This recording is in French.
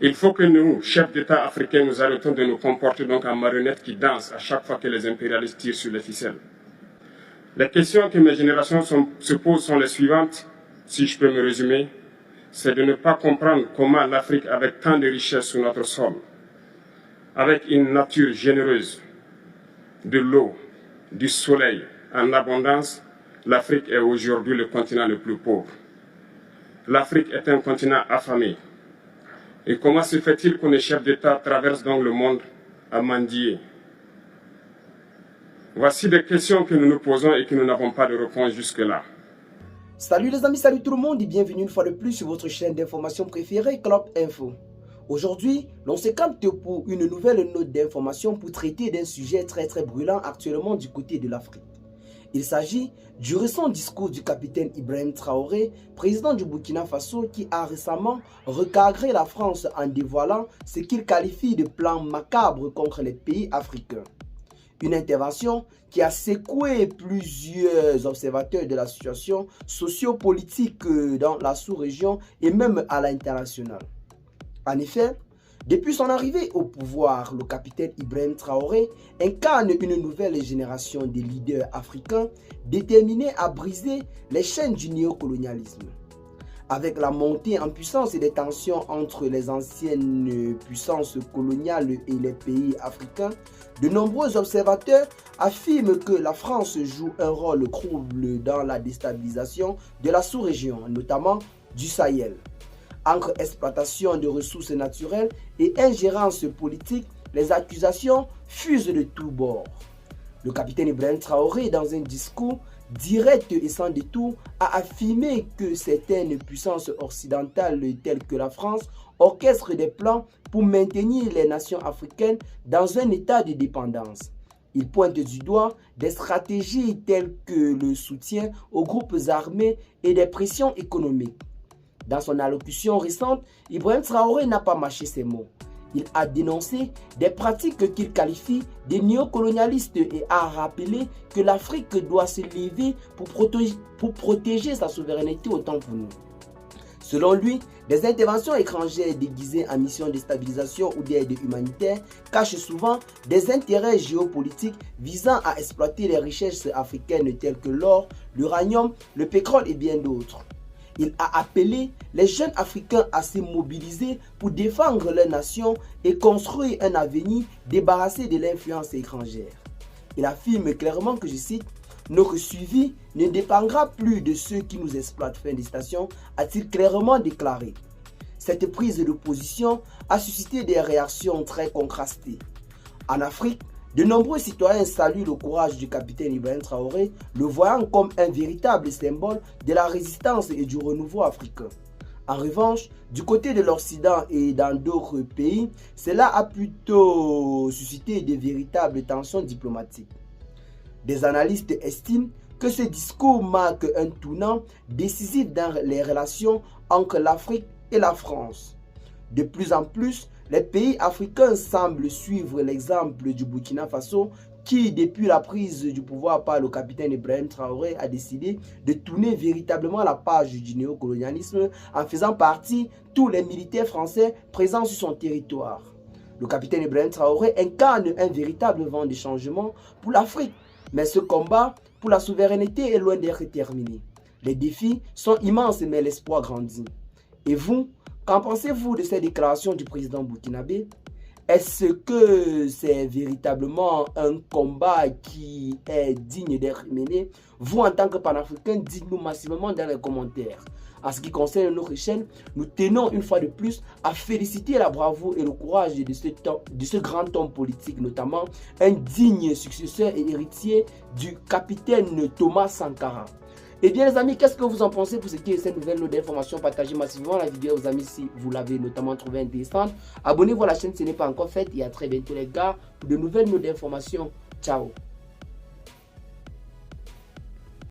Il faut que nous, chefs d'État africains, nous arrêtons de nous comporter donc en marionnettes qui dansent à chaque fois que les impérialistes tirent sur les ficelles. Les questions que mes générations se posent sont les suivantes, si je peux me résumer. C'est de ne pas comprendre comment l'Afrique, avec tant de richesses sur notre sol, avec une nature généreuse, de l'eau, du soleil en abondance, l'Afrique est aujourd'hui le continent le plus pauvre. L'Afrique est un continent affamé. Et comment se fait-il que les chefs d'État traversent donc le monde à mendier? Voici des questions que nous nous posons et que nous n'avons pas de réponse jusque-là. Salut les amis, salut tout le monde et bienvenue une fois de plus sur votre chaîne d'information préférée, Club Info. Aujourd'hui, l'on se capte pour une nouvelle note d'information pour traiter d'un sujet très brûlant actuellement du côté de l'Afrique. Il s'agit du récent discours du capitaine Ibrahim Traoré, président du Burkina Faso, qui a récemment recadré la France en dévoilant ce qu'il qualifie de plan macabre contre les pays africains. Une intervention qui a secoué plusieurs observateurs de la situation sociopolitique dans la sous-région et même à l'international. En effet, depuis son arrivée au pouvoir, le capitaine Ibrahim Traoré incarne une nouvelle génération de leaders africains déterminés à briser les chaînes du néocolonialisme. Avec la montée en puissance des tensions entre les anciennes puissances coloniales et les pays africains, de nombreux observateurs affirment que la France joue un rôle trouble dans la déstabilisation de la sous-région, notamment du Sahel. Entre exploitation de ressources naturelles et ingérence politique, les accusations fusent de tous bords. Le capitaine Ibrahim Traoré, dans un discours direct et sans détour, a affirmé que certaines puissances occidentales telles que la France orchestrent des plans pour maintenir les nations africaines dans un état de dépendance. Il pointe du doigt des stratégies telles que le soutien aux groupes armés et des pressions économiques. Dans son allocution récente, Ibrahim Traoré n'a pas mâché ses mots. Il a dénoncé des pratiques qu'il qualifie de néocolonialistes et a rappelé que l'Afrique doit se lever pour protéger sa souveraineté autant pour nous. Selon lui, des interventions étrangères déguisées en mission de stabilisation ou d'aide humanitaire cachent souvent des intérêts géopolitiques visant à exploiter les richesses africaines telles que l'or, l'uranium, le pétrole et bien d'autres. Il a appelé les jeunes Africains à se mobiliser pour défendre leur nation et construire un avenir débarrassé de l'influence étrangère. Il affirme clairement que, je cite, « Notre suivi ne dépendra plus de ceux qui nous exploitent », fin de citation, a-t-il clairement déclaré. Cette prise de position a suscité des réactions très contrastées. En Afrique, de nombreux citoyens saluent le courage du capitaine Ibrahim Traoré, le voyant comme un véritable symbole de la résistance et du renouveau africain. En revanche, du côté de l'Occident et dans d'autres pays, cela a plutôt suscité de véritables tensions diplomatiques. Des analystes estiment que ce discours marque un tournant décisif dans les relations entre l'Afrique et la France. De plus en plus, les pays africains semblent suivre l'exemple du Burkina Faso qui, depuis la prise du pouvoir par le capitaine Ibrahim Traoré, a décidé de tourner véritablement la page du néocolonialisme en faisant partie tous les militaires français présents sur son territoire. Le capitaine Ibrahim Traoré incarne un véritable vent de changement pour l'Afrique, mais ce combat pour la souveraineté est loin d'être terminé. Les défis sont immenses mais l'espoir grandit. Et vous, qu'en pensez-vous de ces déclarations du président burkinabé? Est-ce que c'est véritablement un combat qui est digne d'être mené? Vous, en tant que panafricain, dites-nous massivement dans les commentaires. En ce qui concerne notre chaîne, nous tenons une fois de plus à féliciter la bravoure et le courage de ce grand homme politique, notamment un digne successeur et héritier du capitaine Thomas Sankara. Et bien les amis, qu'est-ce que vous en pensez pour ce qui est cette nouvelle note d'information? Partagez massivement la vidéo aux amis si vous l'avez notamment trouvé intéressante. Abonnez-vous à la chaîne si ce n'est pas encore fait et à très bientôt les gars pour de nouvelles notes d'information. Ciao.